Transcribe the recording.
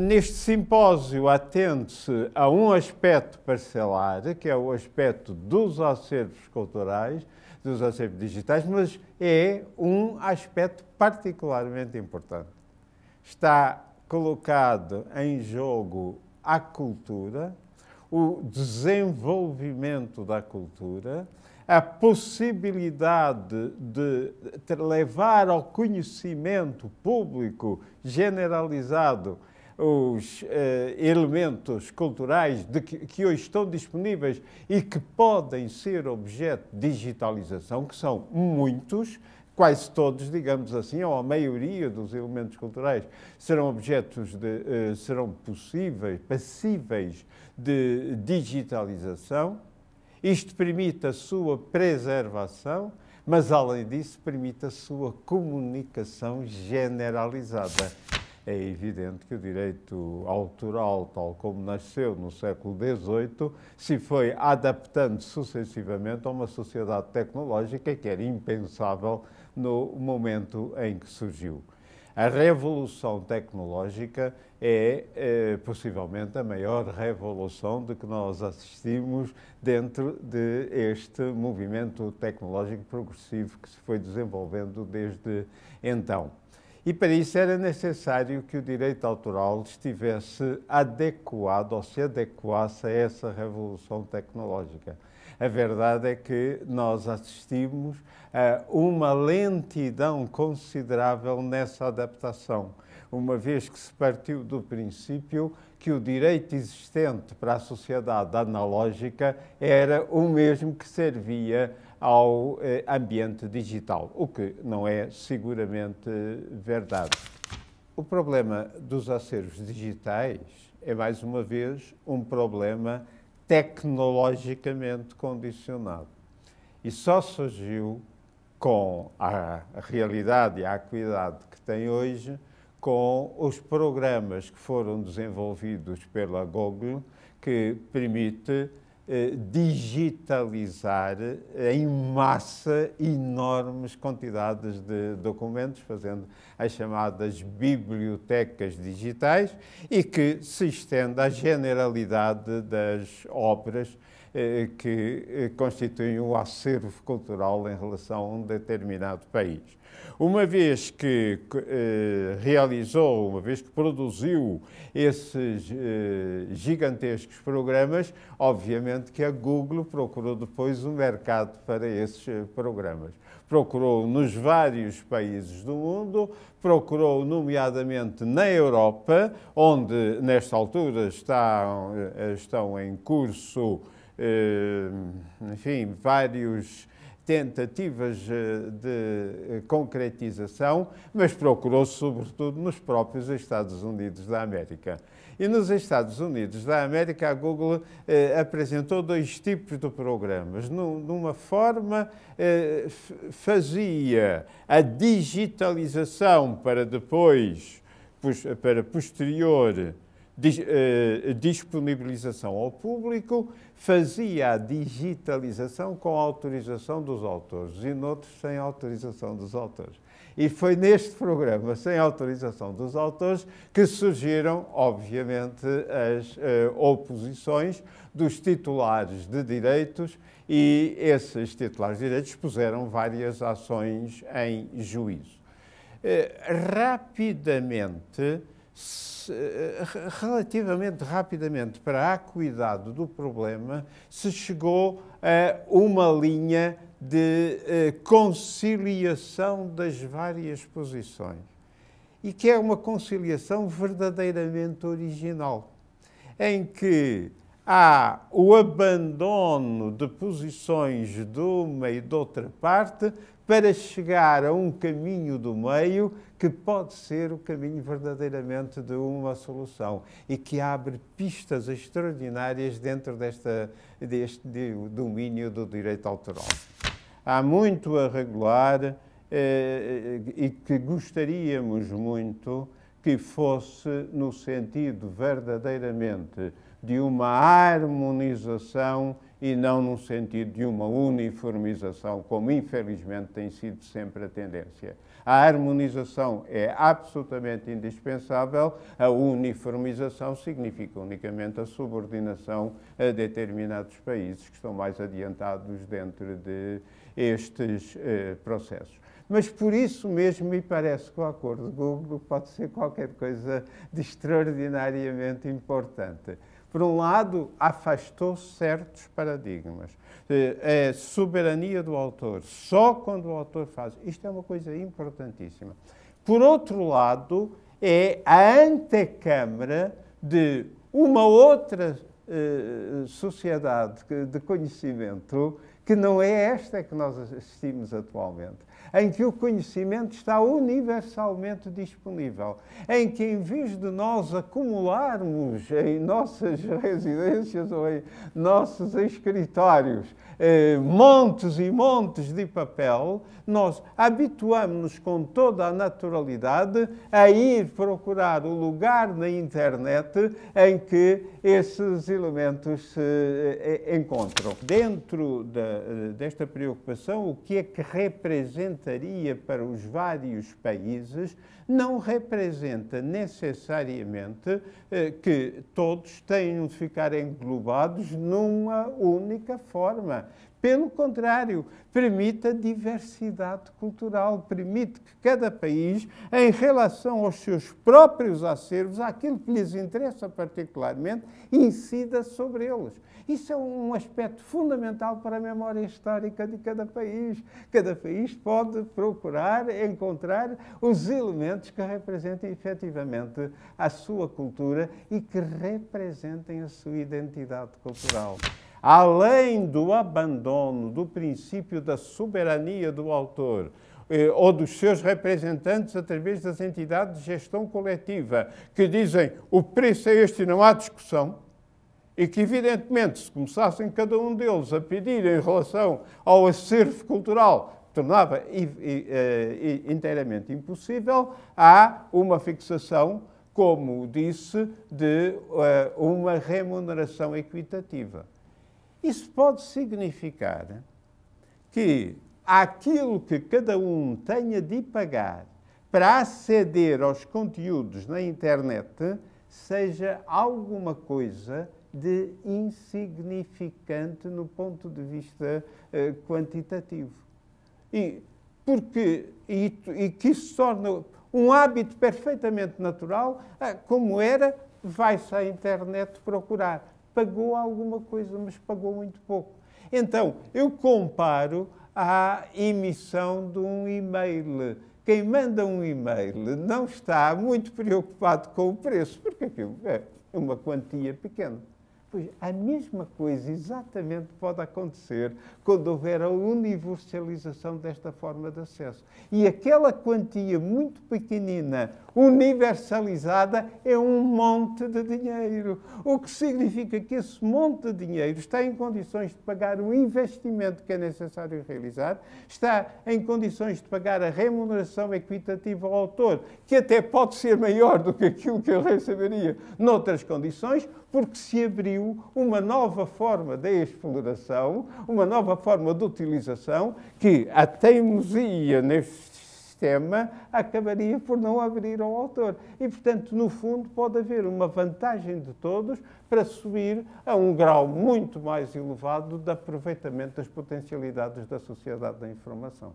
Neste simpósio atende-se a um aspecto parcelar, que é o aspecto dos acervos culturais, dos acervos digitais, mas é um aspecto particularmente importante. Está colocado em jogo a cultura, o desenvolvimento da cultura, a possibilidade de levar ao conhecimento público generalizado os elementos culturais que hoje estão disponíveis e que podem ser objeto de digitalização, que são muitos, quase todos, digamos assim, ou a maioria dos elementos culturais serão serão passíveis de digitalização. Isto permite a sua preservação, mas, além disso, permite a sua comunicação generalizada. É evidente que o direito autoral, tal como nasceu no século XVIII, se foi adaptando sucessivamente a uma sociedade tecnológica que era impensável no momento em que surgiu. A revolução tecnológica é possivelmente a maior revolução de que nós assistimos dentro deste movimento tecnológico progressivo que se foi desenvolvendo desde então. E para isso era necessário que o direito autoral estivesse adequado ou se adequasse a essa revolução tecnológica. A verdade é que nós assistimos a uma lentidão considerável nessa adaptação, uma vez que se partiu do princípio que o direito existente para a sociedade analógica era o mesmo que servia ao ambiente digital, o que não é seguramente verdade. O problema dos acervos digitais é, mais uma vez, um problema tecnologicamente condicionado. E só surgiu com a realidade e a acuidade que tem hoje, com os programas que foram desenvolvidos pela Google, que permite digitalizar em massa enormes quantidades de documentos, fazendo as chamadas bibliotecas digitais e que se estende à generalidade das obras que constituem o acervo cultural em relação a um determinado país. Uma vez que uma vez que produziu esses gigantescos programas, obviamente que a Google procurou depois um mercado para esses programas. Procurou nos vários países do mundo, procurou nomeadamente na Europa, onde nesta altura estão em curso, enfim, várias tentativas de concretização, mas procurou sobretudo nos próprios Estados Unidos da América. E nos Estados Unidos da América, a Google apresentou dois tipos de programas. Numa forma, fazia a digitalização para depois, para posterior disponibilização ao público, fazia a digitalização com a autorização dos autores e noutros sem autorização dos autores. E foi neste programa, sem autorização dos autores, que surgiram, obviamente, as oposições dos titulares de direitos e esses titulares de direitos puseram várias ações em juízo. Relativamente rapidamente, para a acuidade do problema, se chegou a uma linha de conciliação das várias posições e que é uma conciliação verdadeiramente original, em que há o abandono de posições de uma e de outra parte para chegar a um caminho do meio que pode ser o caminho verdadeiramente de uma solução e que abre pistas extraordinárias dentro deste domínio do direito autoral. Há muito a regular e que gostaríamos muito que fosse no sentido verdadeiramente de uma harmonização e não num sentido de uma uniformização, como infelizmente tem sido sempre a tendência. A harmonização é absolutamente indispensável, a uniformização significa unicamente a subordinação a determinados países que estão mais adiantados dentro de estes processos. Mas por isso mesmo me parece que o acordo de Google pode ser qualquer coisa de extraordinariamente importante. Por um lado, afastou certos paradigmas. A soberania do autor, só quando o autor faz. Isto é uma coisa importantíssima. Por outro lado, é a antecâmara de uma outra sociedade de conhecimento que não é esta que nós assistimos atualmente, em que o conhecimento está universalmente disponível, em que em vez de nós acumularmos em nossas residências ou em nossos escritórios montes e montes de papel, nós habituamos-nos com toda a naturalidade a ir procurar o lugar na internet em que esses elementos se encontram. Dentro desta preocupação, o que é que representaria para os vários países não representa necessariamente que todos tenham de ficar englobados numa única forma. Pelo contrário, permite a diversidade cultural, permite que cada país, em relação aos seus próprios acervos, àquilo que lhes interessa particularmente, incida sobre eles. Isso é um aspecto fundamental para a memória histórica de cada país. Cada país pode procurar encontrar os elementos que representem efetivamente a sua cultura e que representem a sua identidade cultural. Além do abandono do princípio da soberania do autor ou dos seus representantes através das entidades de gestão coletiva, que dizem o preço é este e não há discussão, e que, evidentemente, se começassem cada um deles a pedir em relação ao acervo cultural, tornava inteiramente impossível, há uma fixação, como disse, de uma remuneração equitativa. Isso pode significar que aquilo que cada um tenha de pagar para aceder aos conteúdos na internet seja alguma coisa de insignificante no ponto de vista quantitativo. E que isso se torna um hábito perfeitamente natural, como era, vai-se à internet procurar. Pagou alguma coisa, mas pagou muito pouco. Então, eu comparo à emissão de um e-mail. Quem manda um e-mail não está muito preocupado com o preço, porque aquilo é uma quantia pequena. Pois a mesma coisa exatamente pode acontecer quando houver a universalização desta forma de acesso. E aquela quantia muito pequenina, universalizada, é um monte de dinheiro. O que significa que esse monte de dinheiro está em condições de pagar o investimento que é necessário realizar, está em condições de pagar a remuneração equitativa ao autor, que até pode ser maior do que aquilo que ele receberia noutras condições, porque se abriu uma nova forma de exploração, uma nova forma de utilização, que a teimosia neste sistema acabaria por não abrir ao autor. E, portanto, no fundo, pode haver uma vantagem de todos para subir a um grau muito mais elevado de aproveitamento das potencialidades da sociedade da informação.